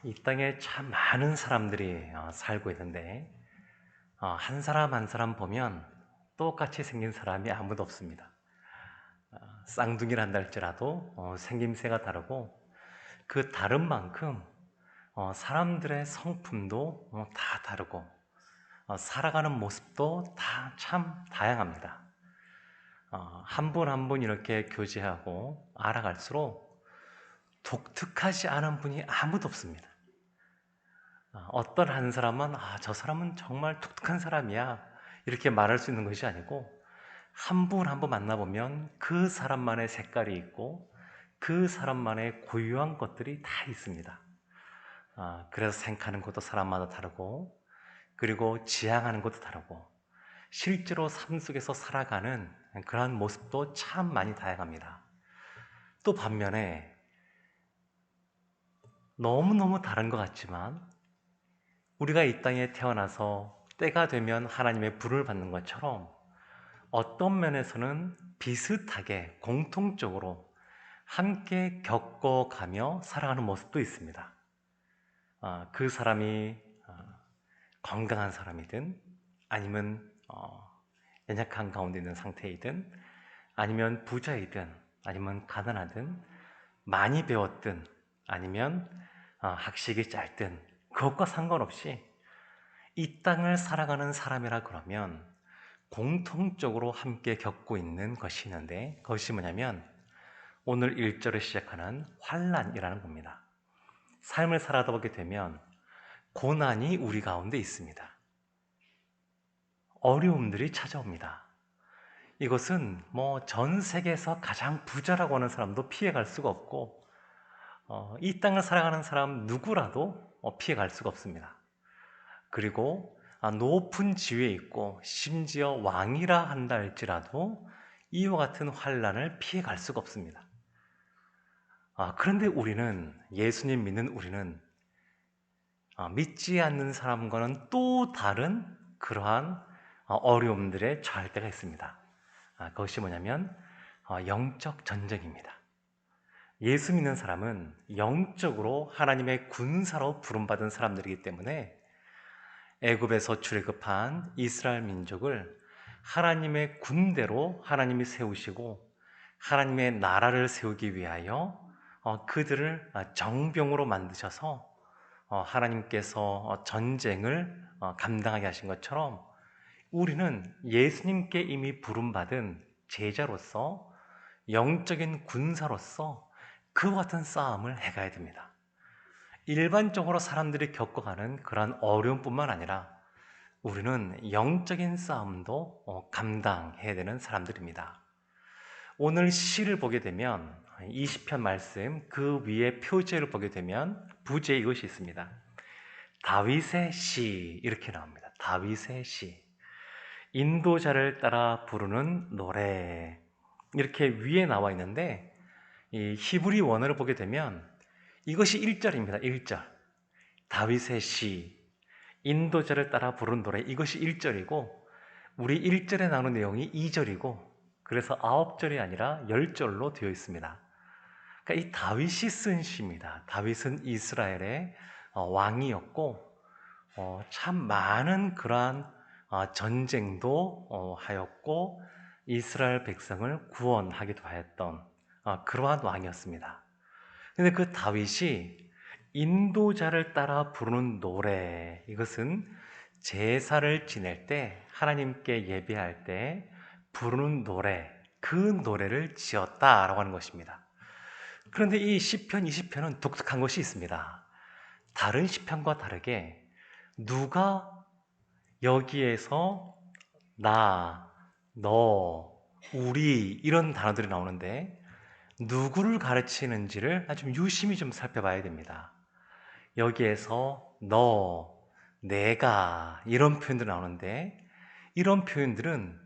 이 땅에 참 많은 사람들이 살고 있는데 한 사람 한 사람 보면 똑같이 생긴 사람이 아무도 없습니다. 쌍둥이를 한다 할지라도 생김새가 다르고 그 다른 만큼 사람들의 성품도 다 다르고 살아가는 모습도 다 참 다양합니다. 한 분 한 분 이렇게 교제하고 알아갈수록 독특하지 않은 분이 아무도 없습니다. 어떤 한 사람은 저 사람은 정말 독특한 사람이야 이렇게 말할 수 있는 것이 아니고 한 분 한 분 만나보면 그 사람만의 색깔이 있고 그 사람만의 고유한 것들이 다 있습니다. 그래서 생각하는 것도 사람마다 다르고 그리고 지향하는 것도 다르고 실제로 삶 속에서 살아가는 그러한 모습도 참 많이 다양합니다. 또 반면에 너무너무 다른 것 같지만 우리가 이 땅에 태어나서 때가 되면 하나님의 불을 받는 것처럼 어떤 면에서는 비슷하게 공통적으로 함께 겪어가며 살아가는 모습도 있습니다. 그 사람이 건강한 사람이든 아니면 연약한 가운데 있는 상태이든 아니면 부자이든 아니면 가난하든 많이 배웠든 아니면 학식이 짧든 그것과 상관없이 이 땅을 살아가는 사람이라 그러면 공통적으로 함께 겪고 있는 것이 있는데 그것이 뭐냐면 오늘 1절을 시작하는 환난이라는 겁니다. 삶을 살아다 보게 되면 고난이 우리 가운데 있습니다. 어려움들이 찾아옵니다. 이것은 뭐 전 세계에서 가장 부자라고 하는 사람도 피해갈 수가 없고 이 땅을 살아가는 사람 누구라도 피해갈 수가 없습니다. 그리고 높은 지위에 있고 심지어 왕이라 한다 할지라도 이와 같은 환난을 피해갈 수가 없습니다. 그런데 우리는 예수님 믿는 우리는 믿지 않는 사람과는 또 다른 그러한 어려움들에 처할 때가 있습니다. 그것이 뭐냐면 영적 전쟁입니다. 예수 믿는 사람은 영적으로 하나님의 군사로 부름받은 사람들이기 때문에 애굽에서 출애굽한 이스라엘 민족을 하나님의 군대로 하나님이 세우시고 하나님의 나라를 세우기 위하여 그들을 정병으로 만드셔서 하나님께서 전쟁을 감당하게 하신 것처럼 우리는 예수님께 이미 부름받은 제자로서 영적인 군사로서 그와 같은 싸움을 해가야 됩니다. 일반적으로 사람들이 겪어가는 그러한 어려움뿐만 아니라 우리는 영적인 싸움도 감당해야 되는 사람들입니다. 오늘 시를 보게 되면 20편 말씀 그 위에 표제를 보게 되면 부제 이것이 있습니다. 다윗의 시 이렇게 나옵니다. 다윗의 시 인도자를 따라 부르는 노래 이렇게 위에 나와 있는데 이 히브리 원어를 보게 되면 이것이 1절입니다. 1절 다윗의 시 인도자를 따라 부르는 노래 이것이 1절이고 우리 1절에 나오는 내용이 2절이고 그래서 9절이 아니라 10절로 되어 있습니다. 그러니까 이 다윗이 쓴 시입니다. 다윗은 이스라엘의 왕이었고 참 많은 그러한 전쟁도 하였고 이스라엘 백성을 구원하기도 하였던 그러한 왕이었습니다. 근데 그 다윗이 인도자를 따라 부르는 노래 이것은 제사를 지낼 때 하나님께 예배할 때 부르는 노래 그 노래를 지었다라고 하는 것입니다. 그런데 이 시편 20편은 독특한 것이 있습니다. 다른 시편과 다르게 누가 여기에서 나, 너, 우리 이런 단어들이 나오는데 누구를 가르치는지를 아주 유심히 좀 살펴봐야 됩니다. 여기에서 너, 내가 이런 표현들이 나오는데 이런 표현들은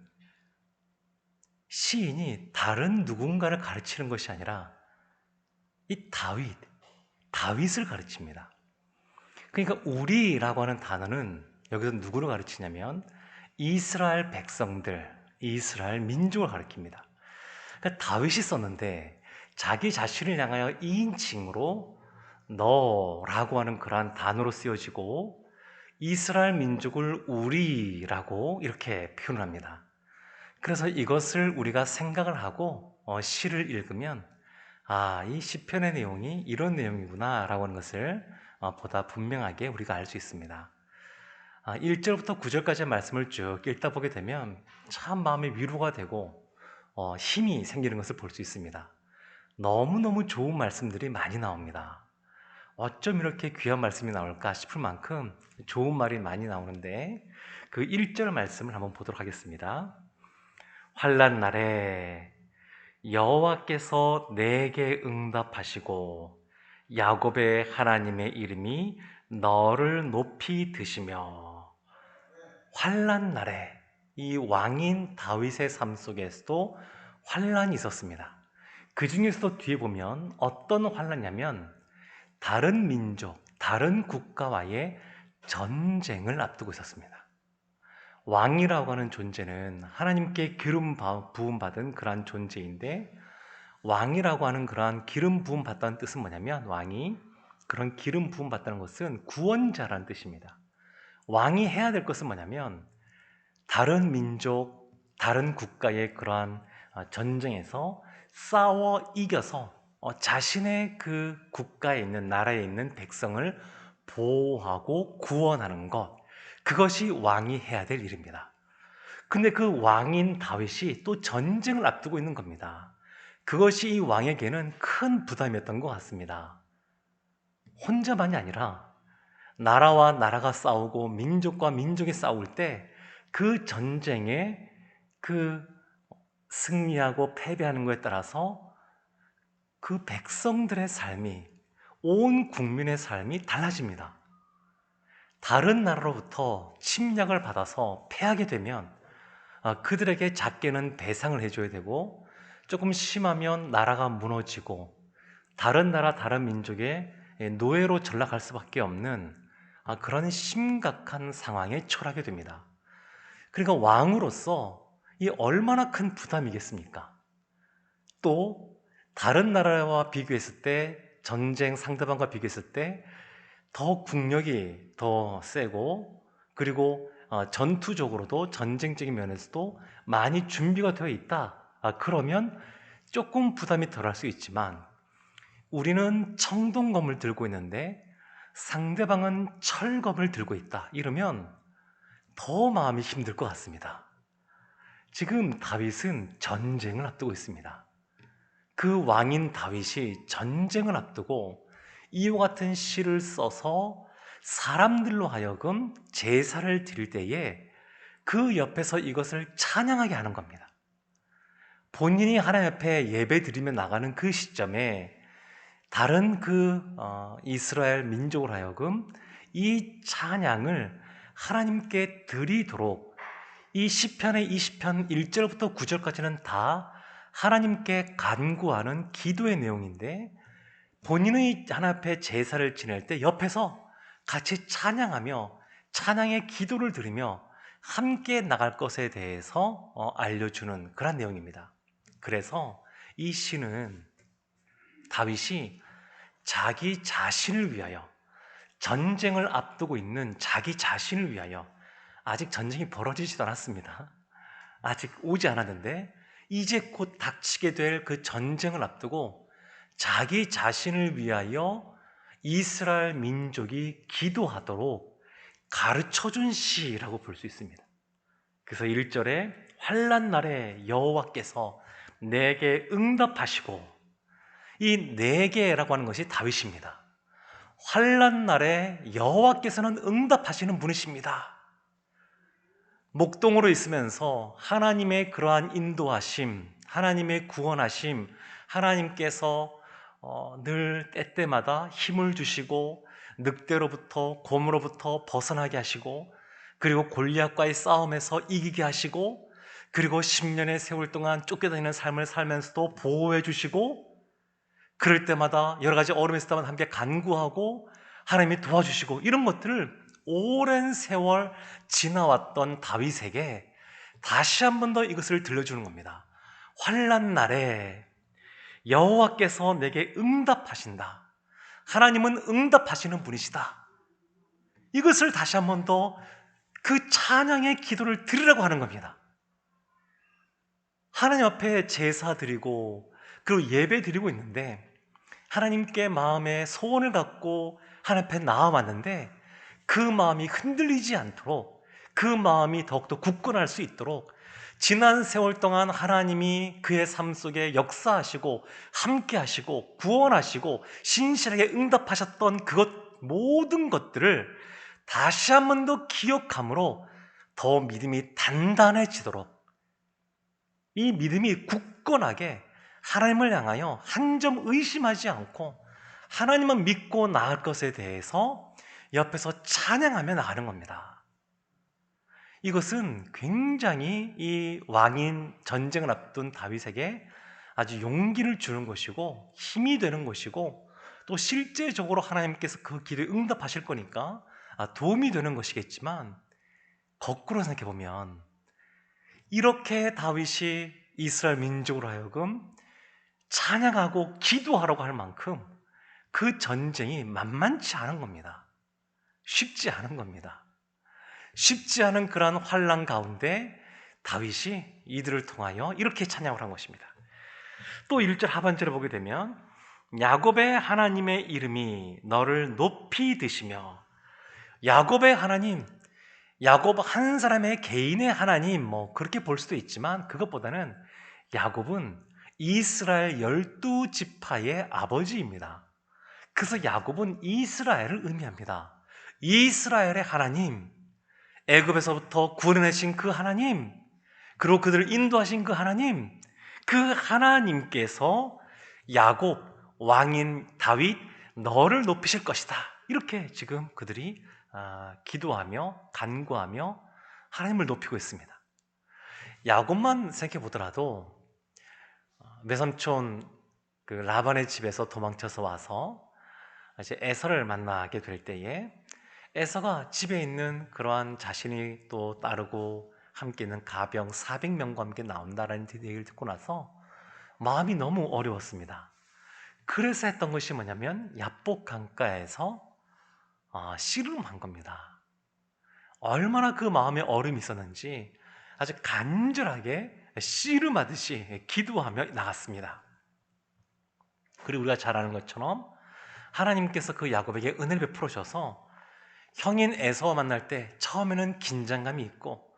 시인이 다른 누군가를 가르치는 것이 아니라 이 다윗을 가르칩니다. 그러니까 우리라고 하는 단어는 여기서 누구를 가르치냐면 이스라엘 백성들, 이스라엘 민족을 가리킵니다. 그러니까 다윗이 썼는데 자기 자신을 향하여 2인칭으로 너라고 하는 그러한 단어로 쓰여지고 이스라엘 민족을 우리라고 이렇게 표현합니다. 그래서 이것을 우리가 생각을 하고 시를 읽으면 이 시편의 내용이 이런 내용이구나라고 하는 것을 보다 분명하게 우리가 알 수 있습니다. 1절부터 9절까지의 말씀을 쭉 읽다 보게 되면 참 마음의 위로가 되고 힘이 생기는 것을 볼 수 있습니다. 너무너무 좋은 말씀들이 많이 나옵니다. 어쩜 이렇게 귀한 말씀이 나올까 싶을 만큼 좋은 말이 많이 나오는데 그 1절 말씀을 한번 보도록 하겠습니다. 환난 날에 여호와께서 내게 응답하시고 야곱의 하나님의 이름이 너를 높이 드시며. 환난 날에 이 왕인 다윗의 삶 속에서도 환난이 있었습니다. 그 중에서도 뒤에 보면 어떤 환난이냐면 다른 민족, 다른 국가와의 전쟁을 앞두고 있었습니다. 왕이라고 하는 존재는 하나님께 기름 부음 받은 그러한 존재인데, 왕이라고 하는 그러한 기름 부음 받다는 뜻은 뭐냐면, 왕이 그런 기름 부음 받다는 것은 구원자라는 뜻입니다. 왕이 해야 될 것은 뭐냐면 다른 민족, 다른 국가의 그러한 전쟁에서 싸워 이겨서 자신의 그 국가에 있는, 나라에 있는 백성을 보호하고 구원하는 것, 그것이 왕이 해야 될 일입니다. 근데 그 왕인 다윗이 또 전쟁을 앞두고 있는 겁니다. 그것이 이 왕에게는 큰 부담이었던 것 같습니다. 혼자만이 아니라 나라와 나라가 싸우고 민족과 민족이 싸울 때 그 전쟁에 그 승리하고 패배하는 것에 따라서 그 백성들의 삶이, 온 국민의 삶이 달라집니다. 다른 나라로부터 침략을 받아서 패하게 되면 그들에게 작게는 배상을 해줘야 되고, 조금 심하면 나라가 무너지고 다른 나라, 다른 민족의 노예로 전락할 수밖에 없는 그런 심각한 상황에 처하게 됩니다. 그러니까 왕으로서 이 얼마나 큰 부담이겠습니까? 또 다른 나라와 비교했을 때, 전쟁 상대방과 비교했을 때 더 국력이 더 세고, 그리고 전투적으로도, 전쟁적인 면에서도 많이 준비가 되어 있다. 그러면 조금 부담이 덜할 수 있지만, 우리는 청동검을 들고 있는데 상대방은 철검을 들고 있다, 이러면 더 마음이 힘들 것 같습니다. 지금 다윗은 전쟁을 앞두고 있습니다. 그 왕인 다윗이 전쟁을 앞두고 이와 같은 시를 써서 사람들로 하여금 제사를 드릴 때에 그 옆에서 이것을 찬양하게 하는 겁니다. 본인이 하나님 앞에 예배 드리며 나가는 그 시점에 다른 이스라엘 민족으로 하여금 이 찬양을 하나님께 드리도록, 이 시편의 20편 1절부터 9절까지는 다 하나님께 간구하는 기도의 내용인데, 본인의 하나님 앞에 제사를 지낼 때 옆에서 같이 찬양하며 찬양의 기도를 드리며 함께 나갈 것에 대해서 알려주는 그런 내용입니다. 그래서 이 시는 다윗이 자기 자신을 위하여, 전쟁을 앞두고 있는 자기 자신을 위하여, 아직 전쟁이 벌어지지도 않았습니다. 아직 오지 않았는데 이제 곧 닥치게 될 그 전쟁을 앞두고 자기 자신을 위하여 이스라엘 민족이 기도하도록 가르쳐준 시라고 볼 수 있습니다. 그래서 1절에 환난 날에 여호와께서 내게 응답하시고, 이 내게라고 하는 것이 다윗입니다. 환난 날에 여호와께서는 응답하시는 분이십니다. 목동으로 있으면서 하나님의 그러한 인도하심, 하나님의 구원하심, 하나님께서 늘 때때마다 힘을 주시고 늑대로부터, 곰으로부터 벗어나게 하시고, 그리고 골리앗과의 싸움에서 이기게 하시고, 그리고 10년의 세월 동안 쫓겨다니는 삶을 살면서도 보호해 주시고, 그럴 때마다 여러 가지 어려움이 있을 때마다 함께 간구하고 하나님이 도와주시고, 이런 것들을 오랜 세월 지나왔던 다윗에게 다시 한 번 더 이것을 들려주는 겁니다. 환난 날에 여호와께서 내게 응답하신다. 하나님은 응답하시는 분이시다. 이것을 다시 한 번 더 그 찬양의 기도를 드리라고 하는 겁니다. 하나님 앞에 제사 드리고 그리고 예배 드리고 있는데 하나님께 마음의 소원을 갖고 하나님 앞에 나아왔는데 그 마음이 흔들리지 않도록, 그 마음이 더욱더 굳건할 수 있도록 지난 세월 동안 하나님이 그의 삶 속에 역사하시고 함께 하시고 구원하시고 신실하게 응답하셨던 그것, 모든 것들을 다시 한 번 더 기억함으로 더 믿음이 단단해지도록, 이 믿음이 굳건하게 하나님을 향하여 한 점 의심하지 않고 하나님만 믿고 나을 것에 대해서 옆에서 찬양하며 나가는 겁니다. 이것은 굉장히 이 왕인 전쟁을 앞둔 다윗에게 아주 용기를 주는 것이고 힘이 되는 것이고, 또 실제적으로 하나님께서 그 길에 응답하실 거니까 도움이 되는 것이겠지만, 거꾸로 생각해 보면 이렇게 다윗이 이스라엘 민족으로 하여금 찬양하고 기도하라고 할 만큼 그 전쟁이 만만치 않은 겁니다. 쉽지 않은 겁니다. 쉽지 않은 그러한 환난 가운데 다윗이 이들을 통하여 이렇게 찬양을 한 것입니다. 또 1절 하반절에 보게 되면 야곱의 하나님의 이름이 너를 높이 드시며, 야곱의 하나님, 야곱 한 사람의 개인의 하나님, 그렇게 볼 수도 있지만 그것보다는 야곱은 이스라엘 12지파의 아버지입니다. 그래서 야곱은 이스라엘을 의미합니다. 이스라엘의 하나님, 애굽에서부터 구원해내신 그 하나님, 그리고 그들을 인도하신 그 하나님, 그 하나님께서 야곱 왕인 다윗 너를 높이실 것이다. 이렇게 지금 그들이 기도하며 간구하며 하나님을 높이고 있습니다. 야곱만 생각해 보더라도 외삼촌 그 라반의 집에서 도망쳐서 와서 이제 에서를 만나게 될 때에 에서가 집에 있는 그러한 자신이 또 따르고 함께 있는 가병 400명과 함께 나온다라는 얘기를 듣고 나서 마음이 너무 어려웠습니다. 그래서 했던 것이 뭐냐면 야복 강가에서 씨름한 겁니다. 얼마나 그 마음에 얼음이 있었는지 아주 간절하게 씨름하듯이 기도하며 나갔습니다. 그리고 우리가 잘 아는 것처럼 하나님께서 그 야곱에게 은혜를 베풀어 주셔서 형인 에서와 만날 때 처음에는 긴장감이 있고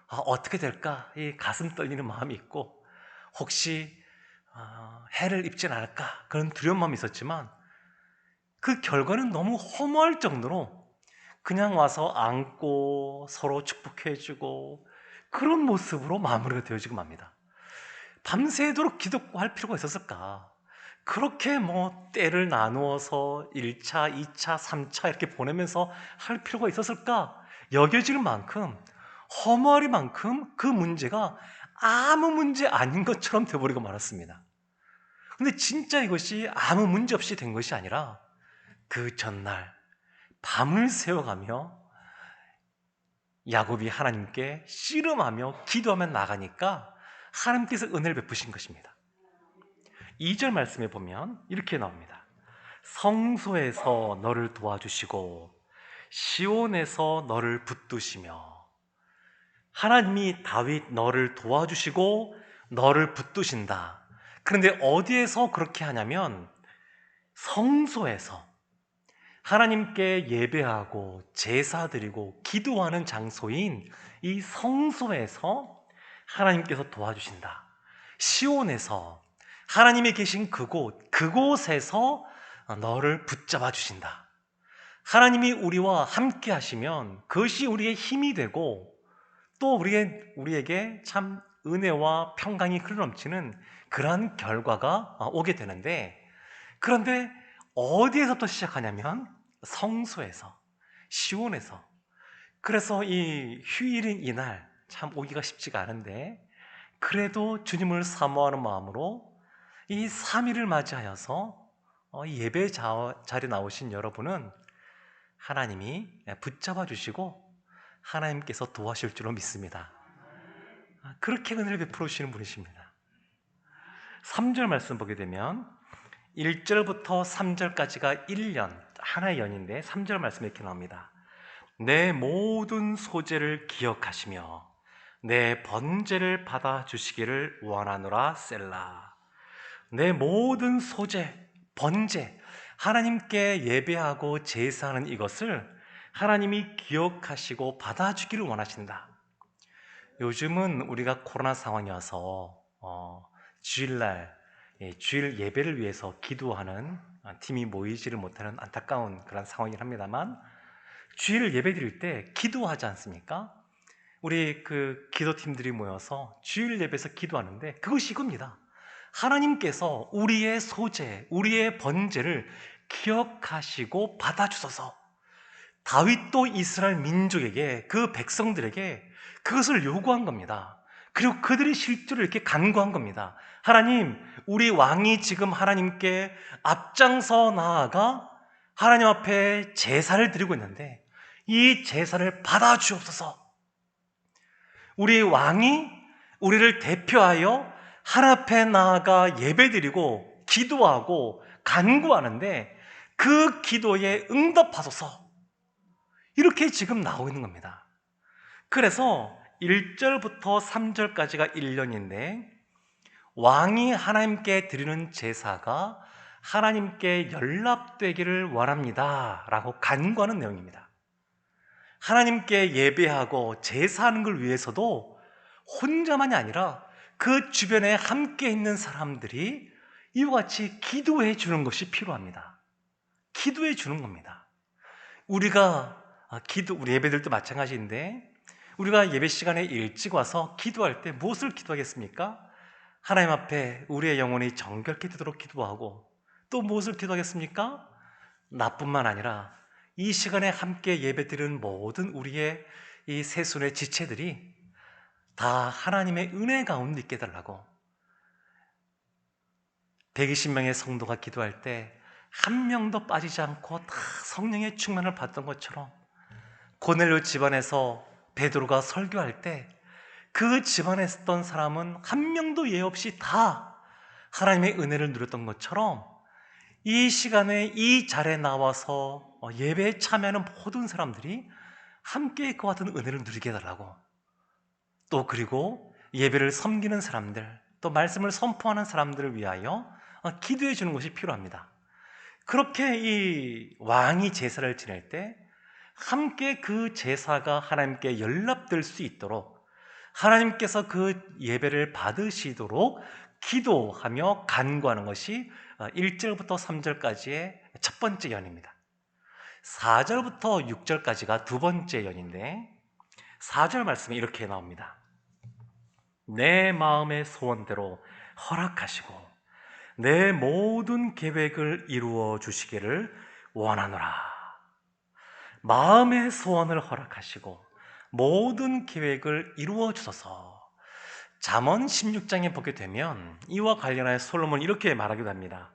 어떻게 될까? 이 가슴 떨리는 마음이 있고 혹시 해를 입진 않을까? 그런 두려운 마음이 있었지만 그 결과는 너무 허무할 정도로 그냥 와서 안고 서로 축복해주고 그런 모습으로 마무리가 되어지고 맙니다. 밤새도록 기도할 필요가 있었을까? 그렇게 때를 나누어서 1차, 2차, 3차 이렇게 보내면서 할 필요가 있었을까? 여겨질 만큼, 허무할 만큼 그 문제가 아무 문제 아닌 것처럼 되어버리고 말았습니다. 근데 진짜 이것이 아무 문제 없이 된 것이 아니라 그 전날 밤을 새워가며 야곱이 하나님께 씨름하며 기도하며 나가니까 하나님께서 은혜를 베푸신 것입니다. 2절 말씀에 보면 이렇게 나옵니다. 성소에서 너를 도와주시고 시온에서 너를 붙드시며, 하나님이 다윗 너를 도와주시고 너를 붙드신다. 그런데 어디에서 그렇게 하냐면 성소에서, 하나님께 예배하고 제사드리고 기도하는 장소인 이 성소에서 하나님께서 도와주신다. 시온에서, 하나님이 계신 그곳에서 너를 붙잡아 주신다. 하나님이 우리와 함께 하시면 그것이 우리의 힘이 되고 또 우리에게 참 은혜와 평강이 흘러넘치는 그러한 결과가 오게 되는데, 그런데 어디에서부터 시작하냐면 성소에서, 시온에서. 그래서 이 휴일인 이날 참 오기가 쉽지가 않은데 그래도 주님을 사모하는 마음으로 이 3일을 맞이하여서 예배 자리에 나오신 여러분은 하나님이 붙잡아 주시고 하나님께서 도와주실 줄로 믿습니다. 그렇게 은혜를 베풀어 주시는 분이십니다. 3절 말씀 보게 되면 1절부터 3절까지가 1년, 하나의 연인데 3절 말씀에 이렇게 나옵니다. 내 모든 소재를 기억하시며 내 번제를 받아주시기를 원하노라 셀라. 내 모든 소재, 번제, 하나님께 예배하고 제사하는 이것을 하나님이 기억하시고 받아주기를 원하신다. 요즘은 우리가 코로나 상황이어서 주일날 주일 예배를 위해서 기도하는 팀이 모이지를 못하는 안타까운 그런 상황이긴 합니다만, 주일 예배 드릴 때 기도하지 않습니까? 우리 그 기도팀들이 모여서 주일 예배에서 기도하는데 그것이 이겁니다. 하나님께서 우리의 소재, 우리의 번제를 기억하시고 받아주소서. 다윗도 이스라엘 민족에게, 그 백성들에게 그것을 요구한 겁니다. 그리고 그들이 실제로 이렇게 간구한 겁니다. 하나님, 우리 왕이 지금 하나님께 앞장서 나아가 하나님 앞에 제사를 드리고 있는데 이 제사를 받아주옵소서. 우리 왕이 우리를 대표하여 하나님 앞에 나아가 예배드리고 기도하고 간구하는데 그 기도에 응답하소서. 이렇게 지금 나오고 있는 겁니다. 그래서 1절부터 3절까지가 1년인데 왕이 하나님께 드리는 제사가 하나님께 연락되기를 원합니다 라고 간구하는 내용입니다. 하나님께 예배하고 제사하는 걸 위해서도 혼자만이 아니라 그 주변에 함께 있는 사람들이 이와 같이 기도해 주는 것이 필요합니다. 기도해 주는 겁니다. 우리가 우리 예배들도 마찬가지인데, 우리가 예배 시간에 일찍 와서 기도할 때 무엇을 기도하겠습니까? 하나님 앞에 우리의 영혼이 정결케 되도록 기도하고, 또 무엇을 기도하겠습니까? 나뿐만 아니라 이 시간에 함께 예배드리는 모든 우리의 이 세손의 지체들이 다 하나님의 은혜 가운데 있게 해달라고. 120명의 성도가 기도할 때 한 명도 빠지지 않고 다 성령의 충만을 받던 것처럼, 고넬료 집안에서 베드로가 설교할 때 그 집안에 있었던 사람은 한 명도 예 없이 다 하나님의 은혜를 누렸던 것처럼, 이 시간에 이 자리에 나와서 예배에 참여하는 모든 사람들이 함께 그와 같은 은혜를 누리게 해달라고. 또 그리고 예배를 섬기는 사람들, 또 말씀을 선포하는 사람들을 위하여 기도해 주는 것이 필요합니다. 그렇게 이 왕이 제사를 지낼 때 함께 그 제사가 하나님께 연락될 수 있도록, 하나님께서 그 예배를 받으시도록 기도하며 간구하는 것이 1절부터 3절까지의 첫 번째 연입니다. 4절부터 6절까지가 두 번째 연인데, 4절 말씀에 이렇게 나옵니다. 내 마음의 소원대로 허락하시고 내 모든 계획을 이루어 주시기를 원하노라. 마음의 소원을 허락하시고 모든 계획을 이루어 주소서. 잠언 16장에 보게 되면 이와 관련하여 솔로몬이 이렇게 말하기도 합니다.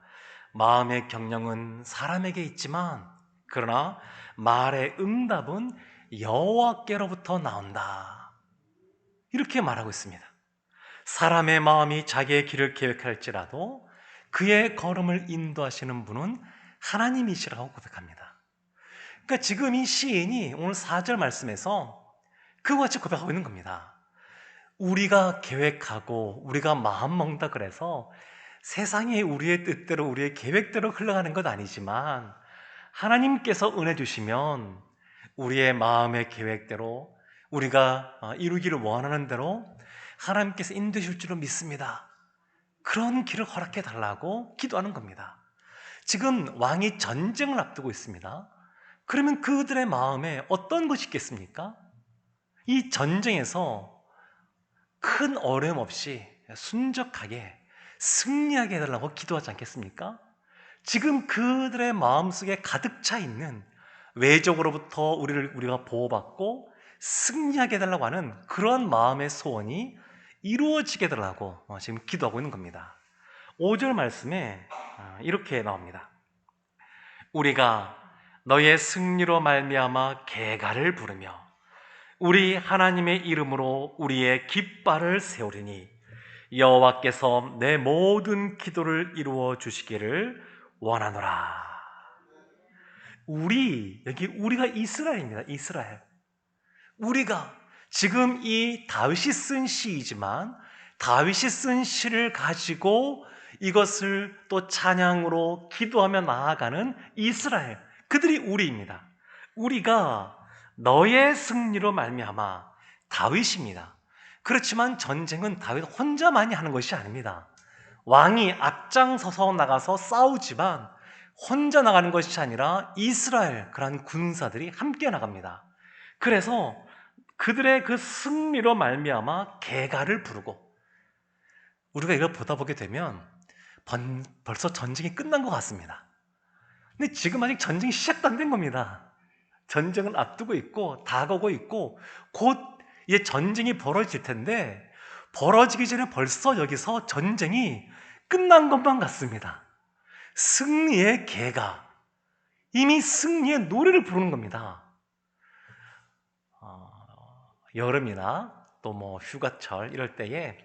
마음의 경영은 사람에게 있지만 그러나 말의 응답은 여호와께로부터 나온다. 이렇게 말하고 있습니다. 사람의 마음이 자기의 길을 계획할지라도 그의 걸음을 인도하시는 분은 하나님이시라고 고백합니다. 그러니까 지금 이 시인이 오늘 4절 말씀에서 그와 같이 고백하고 있는 겁니다. 우리가 계획하고 우리가 마음 먹는다 그래서 세상이 우리의 뜻대로 우리의 계획대로 흘러가는 것 아니지만, 하나님께서 은혜 주시면 우리의 마음의 계획대로 우리가 이루기를 원하는 대로 하나님께서 인도해 줄 줄로 믿습니다. 그런 길을 허락해 달라고 기도하는 겁니다. 지금 왕이 전쟁을 앞두고 있습니다. 그러면 그들의 마음에 어떤 것이 있겠습니까? 이 전쟁에서 큰 어려움 없이 순적하게 승리하게 해달라고 기도하지 않겠습니까? 지금 그들의 마음속에 가득 차 있는, 외적으로부터 우리가 보호받고 승리하게 해달라고 하는 그런 마음의 소원이 이루어지게 해달라고 지금 기도하고 있는 겁니다. 5절 말씀에 이렇게 나옵니다. 우리가 너의 승리로 말미암아 계가를 부르며 우리 하나님의 이름으로 우리의 깃발을 세우리니 여호와께서 내 모든 기도를 이루어 주시기를 원하노라. 여기 우리가 이스라엘입니다. 이스라엘. 우리가 지금 이 다윗이 쓴 시이지만 다윗이 쓴 시를 가지고 이것을 또 찬양으로 기도하며 나아가는 이스라엘, 그들이 우리입니다. 우리가 너의 승리로 말미암아, 다윗입니다. 그렇지만 전쟁은 다윗 혼자만이 하는 것이 아닙니다. 왕이 앞장서서 나가서 싸우지만 혼자 나가는 것이 아니라 이스라엘 그런 군사들이 함께 나갑니다. 그래서 그들의 그 승리로 말미암아 개가를 부르고, 우리가 이걸 보다 보게 되면 벌써 전쟁이 끝난 것 같습니다. 근데 지금 아직 전쟁이 시작도 안 된 겁니다. 전쟁을 앞두고 있고 다가오고 있고 곧 이제 전쟁이 벌어질 텐데, 벌어지기 전에 벌써 여기서 전쟁이 끝난 것만 같습니다. 승리의 개가 이미 승리의 노래를 부르는 겁니다. 여름이나 또 뭐 휴가철 이럴 때에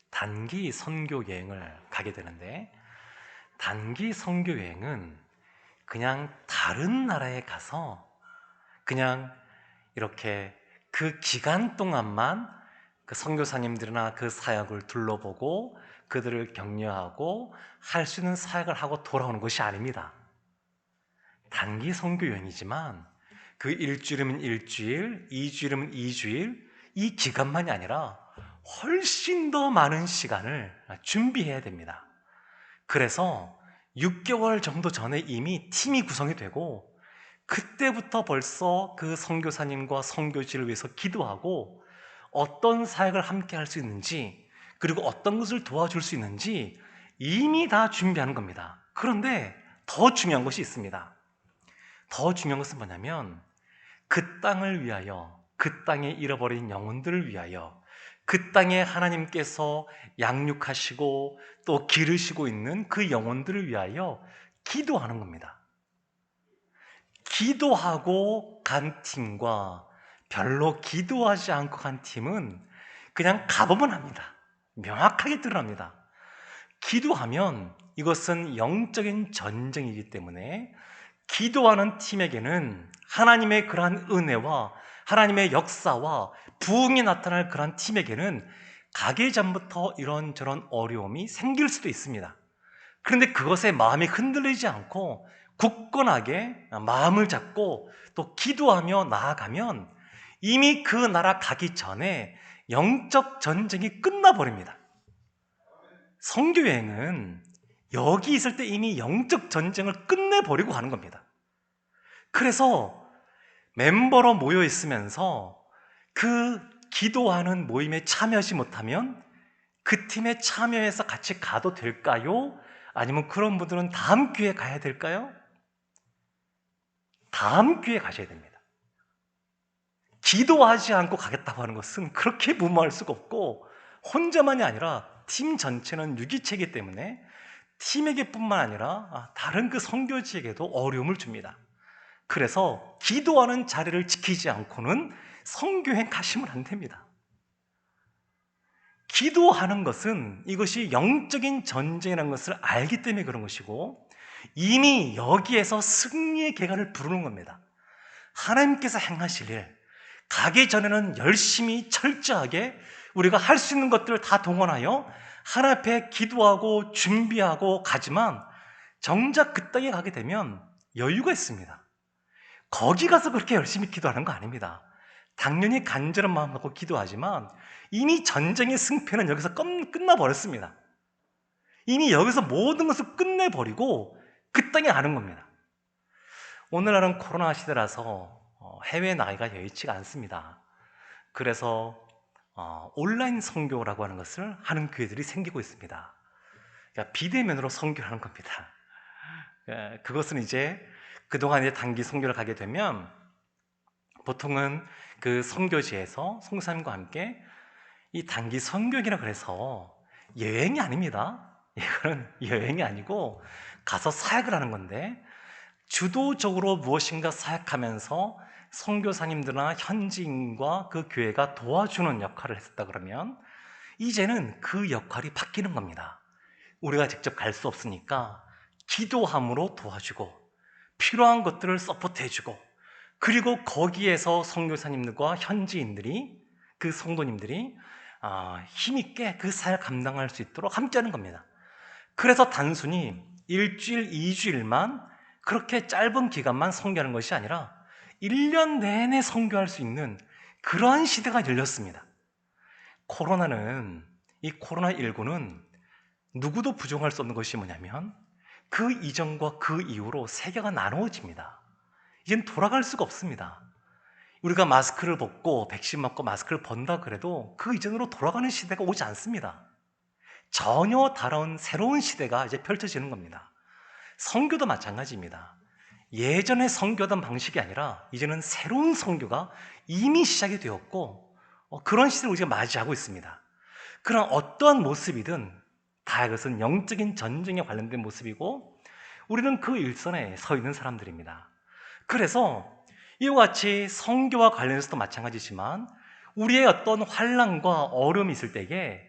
단기 선교 여행을 가게 되는데, 단기 선교 여행은 그냥 다른 나라에 가서 그냥 이렇게 그 기간 동안만 그 선교사님들이나 그 사역을 둘러보고 그들을 격려하고 할 수 있는 사역을 하고 돌아오는 것이 아닙니다. 단기 선교 여행이지만 그 일주일이면 일주일, 2주일이면 2주일, 이 기간만이 아니라 훨씬 더 많은 시간을 준비해야 됩니다. 그래서 6개월 정도 전에 이미 팀이 구성이 되고, 그때부터 벌써 그 선교사님과 선교지를 위해서 기도하고 어떤 사역을 함께 할 수 있는지, 그리고 어떤 것을 도와줄 수 있는지 이미 다 준비하는 겁니다. 그런데 더 중요한 것이 있습니다. 더 중요한 것은 뭐냐면, 그 땅을 위하여, 그 땅에 잃어버린 영혼들을 위하여, 그 땅에 하나님께서 양육하시고 또 기르시고 있는 그 영혼들을 위하여 기도하는 겁니다. 기도하고 간 팀과 별로 기도하지 않고 간 팀은 그냥 가보면 합니다. 명확하게 드러납니다. 기도하면 이것은 영적인 전쟁이기 때문에, 기도하는 팀에게는 하나님의 그러한 은혜와 하나님의 역사와 부흥이 나타날 그러한 팀에게는 가기 전부터 이런저런 어려움이 생길 수도 있습니다. 그런데 그것에 마음이 흔들리지 않고 굳건하게 마음을 잡고 또 기도하며 나아가면 이미 그 나라 가기 전에 영적 전쟁이 끝나버립니다. 선교여행은 여기 있을 때 이미 영적 전쟁을 끝내버리고 가는 겁니다. 그래서 멤버로 모여 있으면서 그 기도하는 모임에 참여하지 못하면 그 팀에 참여해서 같이 가도 될까요? 아니면 그런 분들은 다음 기회에 가야 될까요? 다음 기회에 가셔야 됩니다. 기도하지 않고 가겠다고 하는 것은 그렇게 무모할 수가 없고, 혼자만이 아니라 팀 전체는 유기체이기 때문에 팀에게뿐만 아니라 다른 그 선교지에게도 어려움을 줍니다. 그래서 기도하는 자리를 지키지 않고는 선교행 가시면 안 됩니다. 기도하는 것은 이것이 영적인 전쟁이라는 것을 알기 때문에 그런 것이고, 이미 여기에서 승리의 계간을 부르는 겁니다. 하나님께서 행하실 일, 가기 전에는 열심히 철저하게 우리가 할 수 있는 것들을 다 동원하여 하나님 앞에 기도하고 준비하고 가지만, 정작 그 땅에 가게 되면 여유가 있습니다. 거기 가서 그렇게 열심히 기도하는 거 아닙니다. 당연히 간절한 마음 갖고 기도하지만 이미 전쟁의 승패는 여기서 끝나버렸습니다. 이미 여기서 모든 것을 끝내버리고 그 땅에 가는 겁니다. 오늘날은 코로나 시대라서 해외 나가기가 여의치가 않습니다. 그래서 온라인 선교라고 하는 것을 하는 교회들이 생기고 있습니다. 그러니까 비대면으로 선교를 하는 겁니다. 그것은 이제 그동안 이제 단기 선교를 가게 되면 보통은 그 선교지에서 선교사님과 함께, 이 단기 선교기라 그래서 여행이 아닙니다. 이건 여행이 아니고 가서 사역을 하는 건데, 주도적으로 무엇인가 사역하면서 선교사님들이나 현지인과 그 교회가 도와주는 역할을 했었다 그러면, 이제는 그 역할이 바뀌는 겁니다. 우리가 직접 갈 수 없으니까 기도함으로 도와주고 필요한 것들을 서포트해주고 그리고 거기에서 선교사님들과 현지인들이 그 성도님들이 힘있게 그 사역을 감당할 수 있도록 함께하는 겁니다. 그래서 단순히 일주일, 2주일만 그렇게 짧은 기간만 선교하는 것이 아니라 1년 내내 선교할 수 있는 그러한 시대가 열렸습니다. 이 코로나19는 누구도 부정할 수 없는 것이 뭐냐면 그 이전과 그 이후로 세계가 나누어집니다. 이젠 돌아갈 수가 없습니다. 우리가 마스크를 벗고 백신 맞고 마스크를 번다 그래도 그 이전으로 돌아가는 시대가 오지 않습니다. 전혀 다른 새로운 시대가 이제 펼쳐지는 겁니다. 선교도 마찬가지입니다. 예전에 선교하던 방식이 아니라 이제는 새로운 선교가 이미 시작이 되었고 그런 시대를 우리가 맞이하고 있습니다. 그런 어떠한 모습이든 다 이것은 영적인 전쟁에 관련된 모습이고 우리는 그 일선에 서 있는 사람들입니다. 그래서 이와 같이 선교와 관련해서도 마찬가지지만 우리의 어떤 환난과 어려움이 있을 때에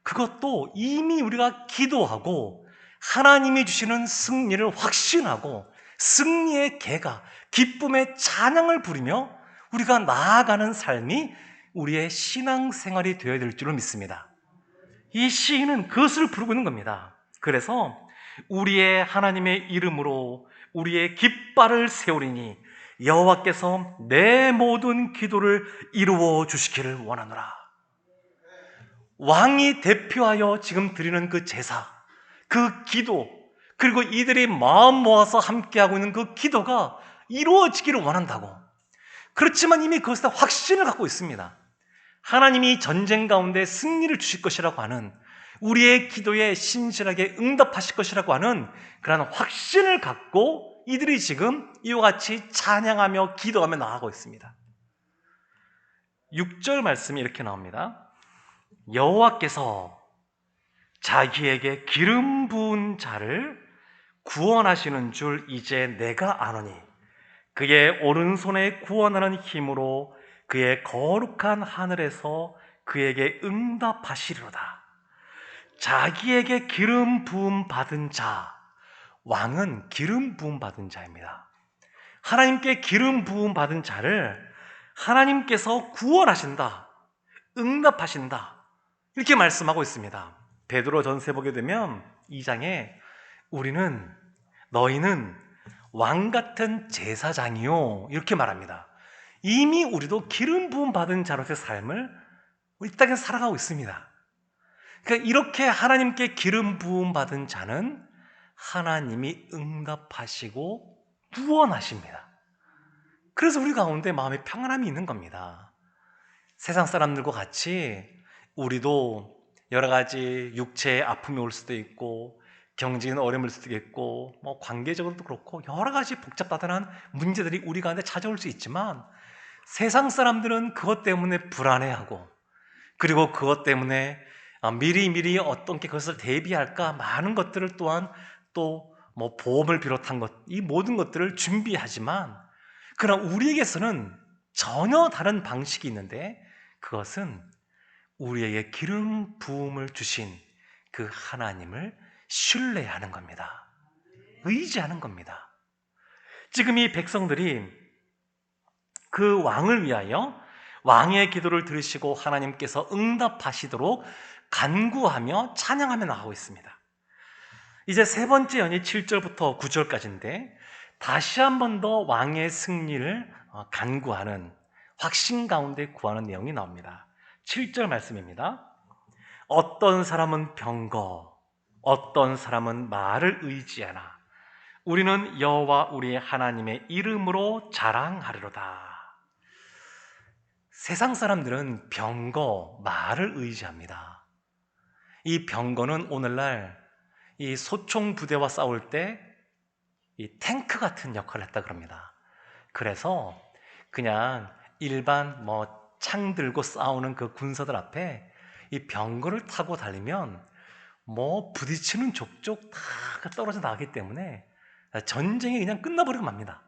그것도 이미 우리가 기도하고 하나님이 주시는 승리를 확신하고 승리의 개가 기쁨의 찬양을 부리며 우리가 나아가는 삶이 우리의 신앙생활이 되어야 될 줄을 믿습니다. 이 시인은 그것을 부르고 있는 겁니다. 그래서 우리의 하나님의 이름으로 우리의 깃발을 세우리니 여호와께서 내 모든 기도를 이루어 주시기를 원하노라. 왕이 대표하여 지금 드리는 그 제사, 그 기도, 그리고 이들이 마음 모아서 함께하고 있는 그 기도가 이루어지기를 원한다고. 그렇지만 이미 그것에 확신을 갖고 있습니다. 하나님이 전쟁 가운데 승리를 주실 것이라고 하는, 우리의 기도에 신실하게 응답하실 것이라고 하는 그런 확신을 갖고 이들이 지금 이와 같이 찬양하며 기도하며 나아가고 있습니다. 6절 말씀이 이렇게 나옵니다. 여호와께서 자기에게 기름 부은 자를 구원하시는 줄 이제 내가 아노니 그의 오른손에 구원하는 힘으로 그의 거룩한 하늘에서 그에게 응답하시리로다. 자기에게 기름 부음 받은 자, 왕은 기름 부음 받은 자입니다. 하나님께 기름 부음 받은 자를 하나님께서 구원하신다, 응답하신다, 이렇게 말씀하고 있습니다. 베드로 전서에 보게 되면 2장에 너희는 왕 같은 제사장이요, 이렇게 말합니다. 이미 우리도 기름 부음 받은 자로서의 삶을 이 땅에 살아가고 있습니다. 그러니까 이렇게 하나님께 기름 부음 받은 자는 하나님이 응답하시고 구원하십니다. 그래서 우리 가운데 마음의 평안함이 있는 겁니다. 세상 사람들과 같이 우리도 여러 가지 육체의 아픔이 올 수도 있고 경제적인 어려움일 수도 있고 관계적으로도 그렇고 여러 가지 복잡다단한 문제들이 우리 가운데 찾아올 수 있지만 세상 사람들은 그것 때문에 불안해하고 그리고 그것 때문에 미리 어떤 게 그것을 대비할까 많은 것들을 또한 또 보험을 비롯한 것, 이 모든 것들을 준비하지만 그러나 우리에게서는 전혀 다른 방식이 있는데 그것은 우리에게 기름 부음을 주신 그 하나님을 신뢰하는 겁니다. 의지하는 겁니다. 지금 이 백성들이 그 왕을 위하여 왕의 기도를 들으시고 하나님께서 응답하시도록 간구하며 찬양하며 나가고 있습니다. 이제 세 번째 연이 7절부터 9절까지인데 다시 한 번 더 왕의 승리를 간구하는 확신 가운데 구하는 내용이 나옵니다. 7절 말씀입니다. 어떤 사람은 병거, 어떤 사람은 말을 의지하나 우리는 여호와 우리의 하나님의 이름으로 자랑하리로다. 세상 사람들은 병거, 말을 의지합니다. 이 병거는 오늘날 이 소총 부대와 싸울 때 이 탱크 같은 역할을 했다 그럽니다. 그래서 그냥 일반 창 들고 싸우는 그 군사들 앞에 이 병거를 타고 달리면 부딪히는 족족 다 떨어져 나가기 때문에 전쟁이 그냥 끝나버리고 맙니다.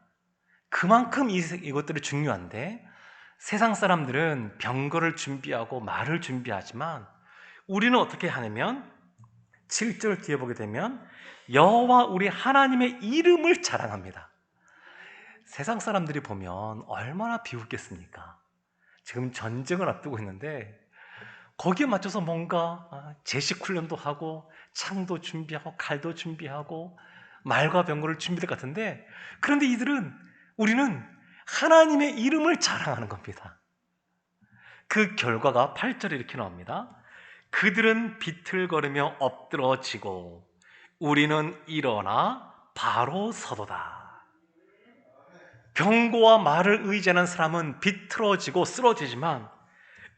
그만큼 이것들이 중요한데 세상 사람들은 병거를 준비하고 말을 준비하지만 우리는 어떻게 하냐면 7절 뒤에 보게 되면 여호와 우리 하나님의 이름을 자랑합니다. 세상 사람들이 보면 얼마나 비웃겠습니까? 지금 전쟁을 앞두고 있는데 거기에 맞춰서 뭔가 제식 훈련도 하고 창도 준비하고 칼도 준비하고 말과 병거를 준비할 것 같은데, 그런데 우리는 하나님의 이름을 자랑하는 겁니다. 그 결과가 8절에 이렇게 나옵니다. 그들은 비틀거리며 엎드러지고 우리는 일어나 바로 서도다. 병거와 말을 의지하는 사람은 비틀어지고 쓰러지지만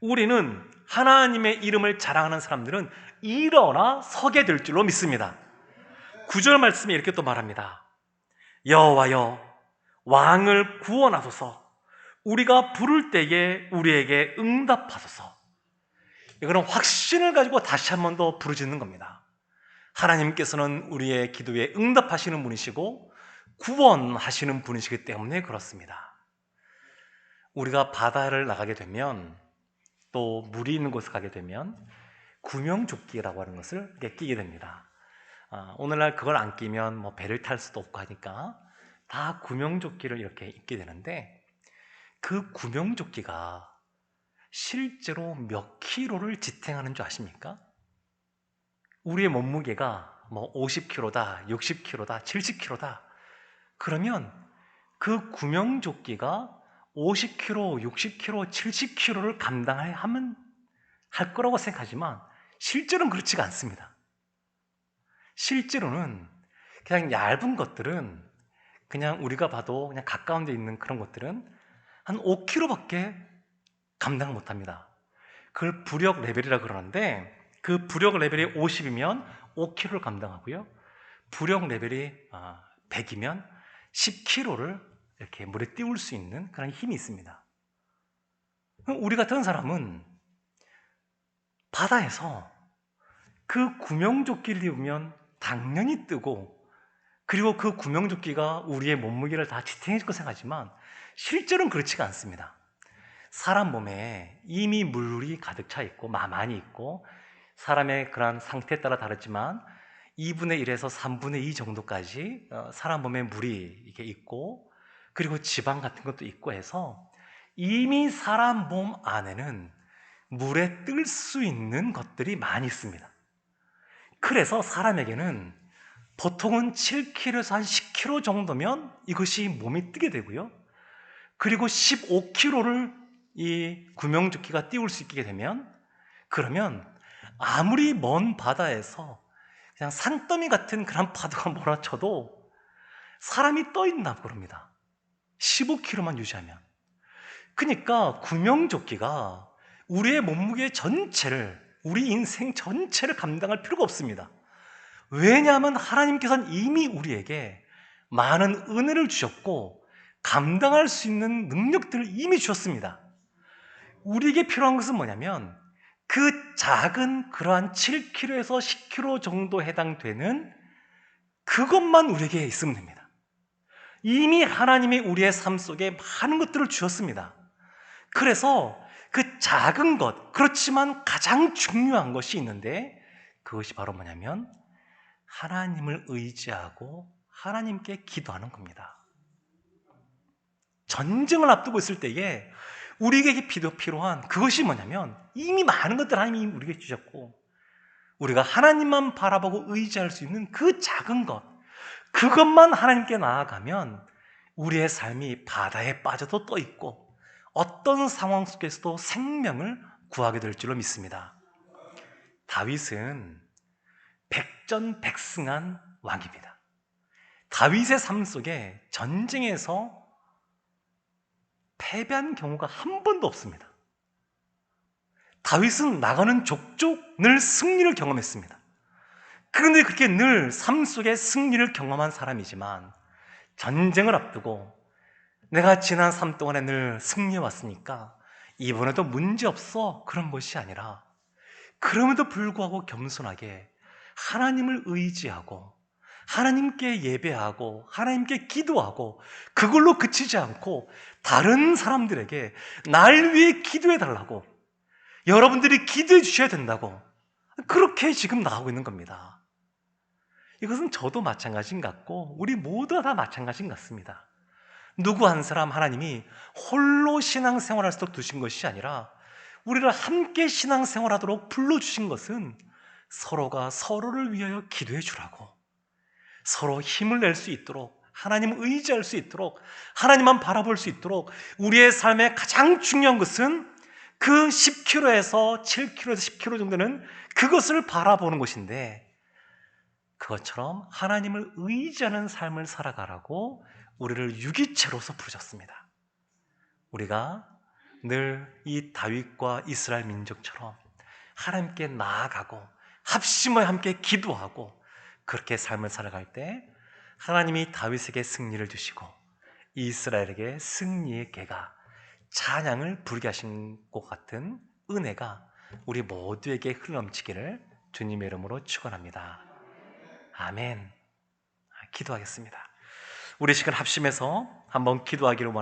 우리는 하나님의 이름을 자랑하는 사람들은 일어나 서게 될 줄로 믿습니다. 9절 말씀에 이렇게 또 말합니다. 여호와여 왕을 구원하소서. 우리가 부를 때에 우리에게 응답하소서. 이거는 확신을 가지고 다시 한 번 더 부르짖는 겁니다. 하나님께서는 우리의 기도에 응답하시는 분이시고 구원하시는 분이시기 때문에 그렇습니다. 우리가 바다를 나가게 되면, 또 물이 있는 곳에 가게 되면 구명조끼라고 하는 것을 끼게 됩니다. 오늘날 그걸 안 끼면 배를 탈 수도 없고 하니까 다 구명조끼를 이렇게 입게 되는데, 그 구명조끼가 실제로 몇 킬로를 지탱하는 줄 아십니까? 우리의 몸무게가 50kg다, 60kg다, 70kg다. 그러면 그 구명조끼가 50kg, 60kg, 70kg를 감당하면 할 거라고 생각하지만 실제로는 그렇지가 않습니다. 실제로는 그냥 얇은 것들은, 그냥 우리가 봐도 그냥 가까운 데 있는 그런 것들은 한 5kg밖에 감당 못합니다. 그걸 부력 레벨이라 그러는데, 그 부력 레벨이 50이면 5kg를 감당하고요, 부력 레벨이 100이면 10kg를 이렇게 물에 띄울 수 있는 그런 힘이 있습니다. 우리 같은 사람은 바다에서 그 구명조끼를 입으면 당연히 뜨고, 그리고 그 구명조끼가 우리의 몸무게를 다 지탱해 줄 거 생각하지만 실제로는 그렇지가 않습니다. 사람 몸에 이미 물이 가득 차 있고 많이 있고, 사람의 그런 상태에 따라 다르지만 2분의 1에서 3분의 2 정도까지 사람 몸에 물이 이렇게 있고, 그리고 지방 같은 것도 있고 해서 이미 사람 몸 안에는 물에 뜰 수 있는 것들이 많이 있습니다. 그래서 사람에게는 보통은 7kg에서 한 10kg 정도면 이것이 몸이 뜨게 되고요, 그리고 15kg를 이 구명조끼가 띄울 수 있게 되면, 그러면 아무리 먼 바다에서 그냥 산더미 같은 그런 파도가 몰아쳐도 사람이 떠 있나 그럽니다. 15kg만 유지하면. 그러니까 구명조끼가 우리의 몸무게 전체를, 우리 인생 전체를 감당할 필요가 없습니다. 왜냐하면 하나님께서는 이미 우리에게 많은 은혜를 주셨고 감당할 수 있는 능력들을 이미 주셨습니다. 우리에게 필요한 것은 뭐냐면 그 작은 그러한 7kg에서 10kg 정도 해당되는 그것만 우리에게 있으면 됩니다. 이미 하나님이 우리의 삶 속에 많은 것들을 주셨습니다. 그래서 그 작은 것, 그렇지만 가장 중요한 것이 있는데, 그것이 바로 뭐냐면 하나님을 의지하고 하나님께 기도하는 겁니다. 전쟁을 앞두고 있을 때에 우리에게 필요한 그것이 뭐냐면, 이미 많은 것들 하나님이 우리에게 주셨고 우리가 하나님만 바라보고 의지할 수 있는 그 작은 것, 그것만 하나님께 나아가면 우리의 삶이 바다에 빠져도 떠 있고 어떤 상황 속에서도 생명을 구하게 될 줄로 믿습니다. 다윗은 백전백승한 왕입니다. 다윗의 삶 속에 전쟁에서 패배한 경우가 한 번도 없습니다. 다윗은 나가는 족족 늘 승리를 경험했습니다. 그런데 그렇게 늘 삶 속에 승리를 경험한 사람이지만 전쟁을 앞두고 내가 지난 삶 동안에 늘 승리해 왔으니까 이번에도 문제없어, 그런 것이 아니라 그럼에도 불구하고 겸손하게 하나님을 의지하고 하나님께 예배하고 하나님께 기도하고 그걸로 그치지 않고 다른 사람들에게 날 위해 기도해 달라고, 여러분들이 기도해 주셔야 된다고, 그렇게 지금 나가고 있는 겁니다. 이것은 저도 마찬가지인 것 같고 우리 모두가 다 마찬가지인 것 같습니다. 누구 한 사람 하나님이 홀로 신앙생활할 수 있도록 두신 것이 아니라 우리를 함께 신앙생활하도록 불러주신 것은 서로가 서로를 위하여 기도해 주라고, 서로 힘을 낼 수 있도록, 하나님을 의지할 수 있도록, 하나님만 바라볼 수 있도록. 우리의 삶의 가장 중요한 것은 그 10km에서 7km에서 10km 정도는 그것을 바라보는 것인데, 그것처럼 하나님을 의지하는 삶을 살아가라고 우리를 유기체로서 부르셨습니다. 우리가 늘 이 다윗과 이스라엘 민족처럼 하나님께 나아가고 합심하여 함께 기도하고 그렇게 삶을 살아갈 때 하나님이 다윗에게 승리를 주시고 이스라엘에게 승리의 계가, 찬양을 부르게 하신 것 같은 은혜가 우리 모두에게 흘러넘치기를 주님의 이름으로 축원합니다. 아멘. 기도하겠습니다. 우리 시간 합심해서 한번 기도하기를 원합니다.